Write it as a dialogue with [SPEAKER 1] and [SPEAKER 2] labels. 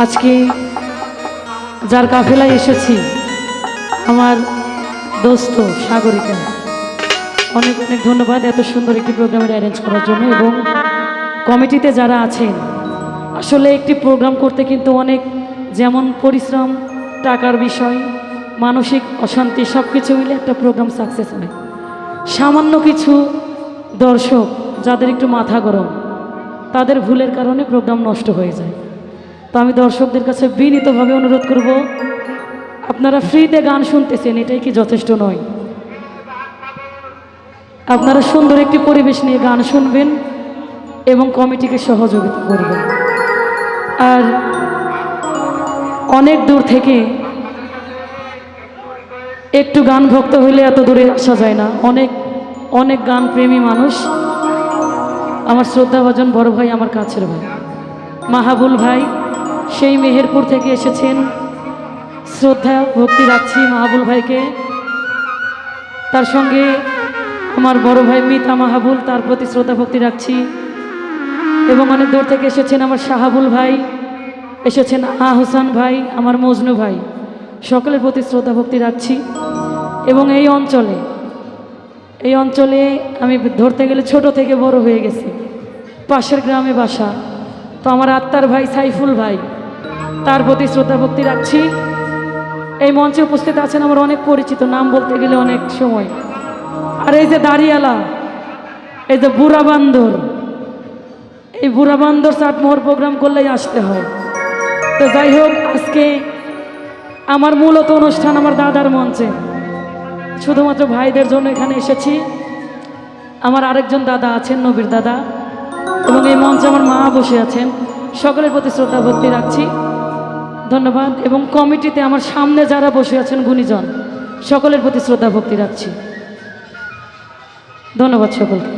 [SPEAKER 1] আজকে যার কাফেলায় এসেছি আমার দোস্ত সাগরিকা, অনেক অনেক ধন্যবাদ এত সুন্দর একটি প্রোগ্রামের অ্যারেঞ্জ করার জন্য। এবং কমিটিতে যারা আছেন, আসলে একটি প্রোগ্রাম করতে কিন্তু অনেক যেমন পরিশ্রম, টাকার বিষয়, মানসিক অশান্তি সব কিছু মিলে একটা প্রোগ্রাম সাকসেস হয়। সামান্য কিছু দর্শক যাদের একটু মাথা গরম, তাদের ভুলের কারণে প্রোগ্রাম নষ্ট হয়ে যায়। তো আমি দর্শকদের কাছে বিনীতভাবে অনুরোধ করব, আপনারা ফ্রিতে গান শুনতেছেন, এটাই কি যথেষ্ট নয়? আপনারা সুন্দর একটি পরিবেশ নিয়ে গান শুনবেন এবং কমিটিকে সহযোগিতা করবেন। আর অনেক দূর থেকে একটু গান ভক্ত হইলে এত দূরে আসা যায় না। অনেক অনেক গান প্রেমী মানুষ, আমার শ্রদ্ধাভাজন বড় ভাই, আমার কাছের ভাই মাহাবুল ভাই, সেই মেহেরপুর থেকে এসেছেন। শ্রদ্ধা ভক্তি রাখছি মাহাবুল ভাইকে। তার সঙ্গে আমার বড় ভাই মিতা মাহাবুল, তার প্রতি শ্রদ্ধা ভক্তি রাখছি। এবং অনেক দূর থেকে এসেছেন আমার শাহাবুল ভাই, এসেছেন আহসান ভাই, আমার মজনু ভাই, সকলের প্রতি শ্রদ্ধা ভক্তি রাখছি। এবং এই অঞ্চলে আমি ধরতে গেলে ছোট থেকে বড় হয়ে গেছি, পাশের গ্রামে বাসা। তো আমার আত্মার ভাই সাইফুল ভাই, তার প্রতি শ্রদ্ধা ভক্তি রাখছি। এই মঞ্চে উপস্থিত আছেন আমার অনেক পরিচিত, নাম বলতে গেলে অনেক সময়। আর এই যে দাঁড়িয়ালা, এই যে বুড়া বান্দর, এই বুড়া বান্দর চাটমোহর প্রোগ্রাম করলেই আসতে হয়। তো যাই হোক, আজকে আমার মূলত অনুষ্ঠান আমার দাদার মঞ্চে, শুধুমাত্র ভাইদের জন্য এখানে এসেছি। আমার আরেকজন দাদা আছেন, নবীর দাদা, এবং এই মঞ্চে আমার মা বসে আছেন। সকলের প্রতি শ্রদ্ধা ভক্তি রাখছি, ধন্যবাদ। এবং কমিটিতে আমার সামনে যারা বসে আছেন গুণীজন, সকলের প্রতি শ্রদ্ধা ভক্তি রাখছি, ধন্যবাদ সকলকে।